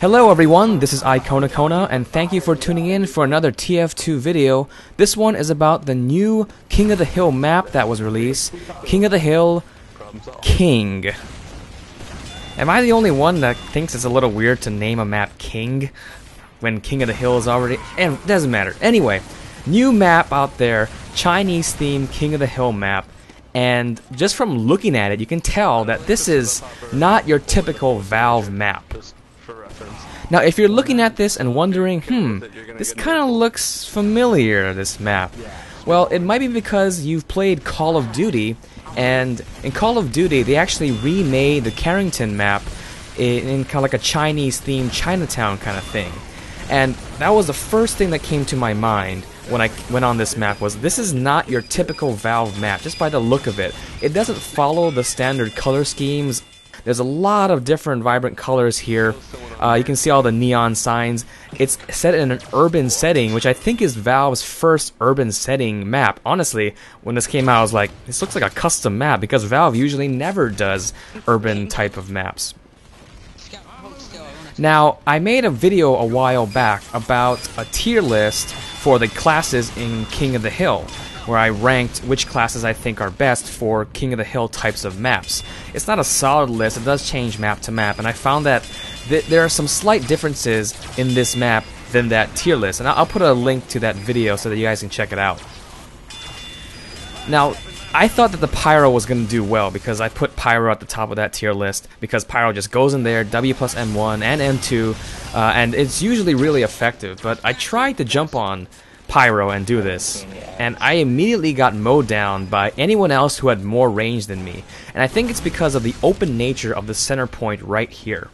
Hello everyone, this is iKonakona, and thank you for tuning in for another TF2 video. This one is about the new King of the Hill map that was released, King of the Hill King. Am I the only one that thinks it's a little weird to name a map King when King of the Hill is already... It doesn't matter. Anyway, new map out there, Chinese themed King of the Hill map. And just from looking at it, you can tell that this is not your typical Valve map. Now, if you're looking at this and wondering, this kind of looks familiar, this map. Well, it might be because you've played Call of Duty, and in Call of Duty, they actually remade the Carrington map in kind of like a Chinese-themed Chinatown kind of thing. And that was the first thing that came to my mind when I went on this map was, this is not your typical Valve map, just by the look of it. It doesn't follow the standard color schemes. There's a lot of different vibrant colors here. You can see all the neon signs. It's set in an urban setting, which I think is Valve's first urban setting map. Honestly, when this came out, I was like, this looks like a custom map, because Valve usually never does urban type of maps. Now, I made a video a while back about a tier list for the classes in King of the Hill, where I ranked which classes I think are best for King of the Hill types of maps. It's not a solid list, it does change map to map, and I found that there are some slight differences in this map than that tier list, and I'll put a link to that video so that you guys can check it out. Now, I thought that the Pyro was going to do well, because I put Pyro at the top of that tier list, because Pyro just goes in there, W plus M1 and M2, and it's usually really effective, but I tried to jump on Pyro and do this, and I immediately got mowed down by anyone else who had more range than me, and I think it's because of the open nature of the center point right here.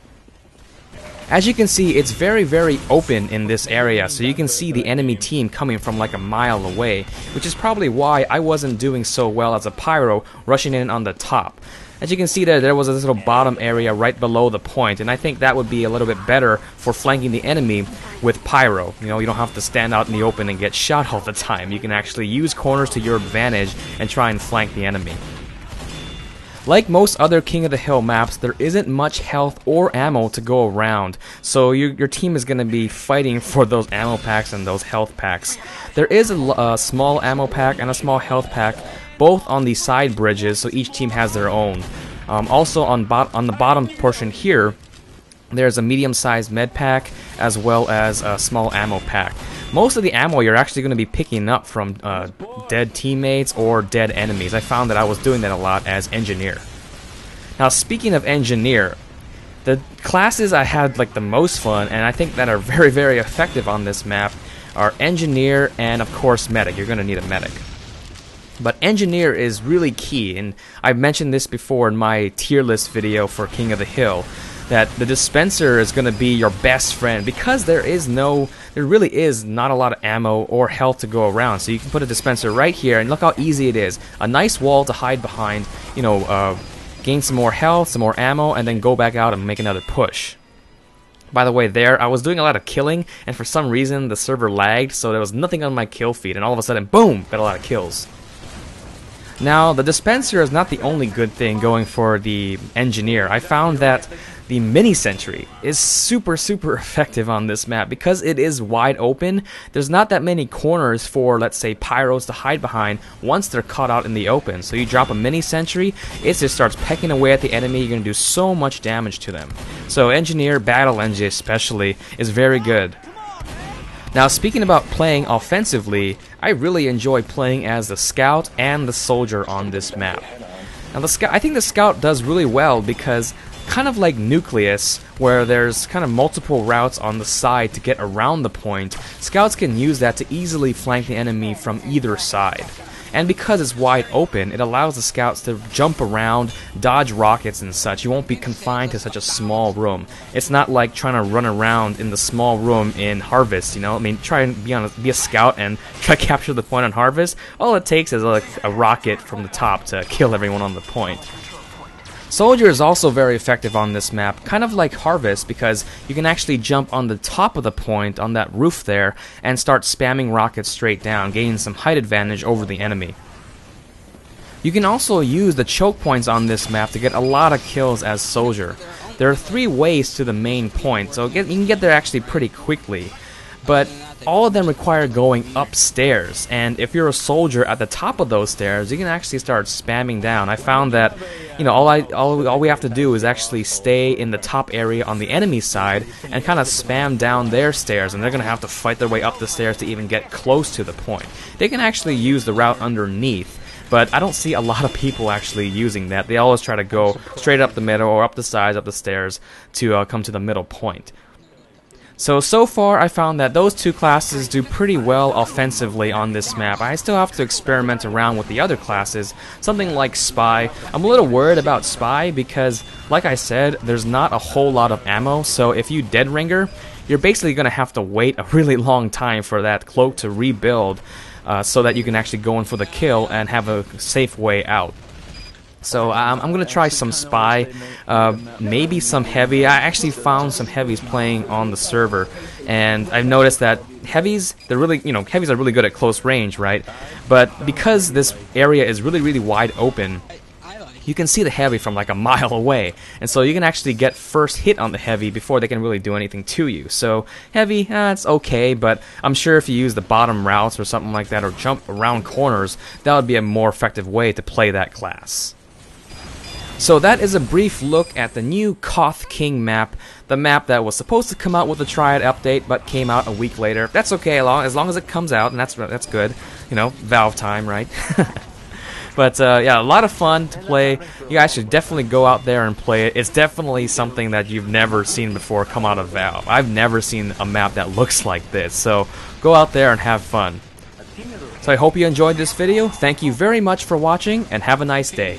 As you can see, it's very open in this area, so you can see the enemy team coming from like a mile away, which is probably why I wasn't doing so well as a Pyro rushing in on the top. As you can see there was a little bottom area right below the point, and I think that would be a little bit better for flanking the enemy with Pyro. You know, you don't have to stand out in the open and get shot all the time. You can actually use corners to your advantage and try and flank the enemy. Like most other King of the Hill maps, there isn't much health or ammo to go around, so your team is going to be fighting for those ammo packs and those health packs. There is a small ammo pack and a small health pack, both on the side bridges, so each team has their own. Also on the bottom portion here, there's a medium-sized med pack as well as a small ammo pack. Most of the ammo you're actually going to be picking up from dead teammates or dead enemies. I found that I was doing that a lot as Engineer. Now, speaking of Engineer, the classes I had like the most fun, and I think that are very effective on this map, are Engineer and of course Medic. You're going to need a Medic. But Engineer is really key, and I've mentioned this before in my tier list video for King of the Hill, that the Dispenser is going to be your best friend, because there really is not a lot of ammo or health to go around. So you can put a Dispenser right here, and look how easy it is. A nice wall to hide behind, you know, gain some more health, some more ammo, and then go back out and make another push. By the way, I was doing a lot of killing, and for some reason the server lagged, so there was nothing on my kill feed, and all of a sudden, boom, got a lot of kills. Now, the Dispenser is not the only good thing going for the Engineer. I found that the mini-sentry is super effective on this map, because it is wide open. There's not that many corners for, let's say, Pyros to hide behind once they're caught out in the open. So you drop a mini-sentry, it just starts pecking away at the enemy. You're going to do so much damage to them. So Engineer, Battle Engie especially, is very good. Now, speaking about playing offensively, I really enjoy playing as the Scout and the Soldier on this map. Now, I think the Scout does really well, because kind of like Nucleus, where there's kind of multiple routes on the side to get around the point, Scouts can use that to easily flank the enemy from either side. And because it's wide open, it allows the Scouts to jump around, dodge rockets and such. You won't be confined to such a small room. It's not like trying to run around in the small room in Harvest, you know? I mean, try and be a Scout and try to capture the point on Harvest. All it takes is like a rocket from the top to kill everyone on the point. Soldier is also very effective on this map, kind of like Harvest, because you can actually jump on the top of the point, on that roof there, and start spamming rockets straight down, gaining some height advantage over the enemy. You can also use the choke points on this map to get a lot of kills as Soldier. There are 3 ways to the main point, so you can get there actually pretty quickly. But all of them require going upstairs, and if you're a soldier at the top of those stairs, you can actually start spamming down. I found that, you know, all we have to do is actually stay in the top area on the enemy side and kind of spam down their stairs, and they're going to have to fight their way up the stairs to even get close to the point. They can actually use the route underneath, but I don't see a lot of people actually using that. They always try to go straight up the middle or up the sides, up the stairs to come to the middle point. So far I found that those 2 classes do pretty well offensively on this map. I still have to experiment around with the other classes, something like Spy. I'm a little worried about Spy because, like I said, there's not a whole lot of ammo, so if you dead ringer, you're basically going to have to wait a really long time for that cloak to rebuild so that you can actually go in for the kill and have a safe way out. So I'm going to try some Spy, maybe some Heavy. I actually found some Heavies playing on the server, and I've noticed that Heavies, they're really, you know, Heavies are really good at close range, right? But because this area is really wide open, you can see the Heavy from like a mile away, and so you can actually get first hit on the Heavy before they can really do anything to you. So Heavy, it's okay, but I'm sure if you use the bottom routes or something like that, or jump around corners, that would be a more effective way to play that class. So that is a brief look at the new Koth King map, the map that was supposed to come out with the Triad update, but came out a week later. That's okay, as long as it comes out, and that's good. You know, Valve time, right? But yeah, a lot of fun to play. You guys should definitely go out there and play it. It's definitely something that you've never seen before come out of Valve. I've never seen a map that looks like this, so go out there and have fun. So I hope you enjoyed this video. Thank you very much for watching, and have a nice day.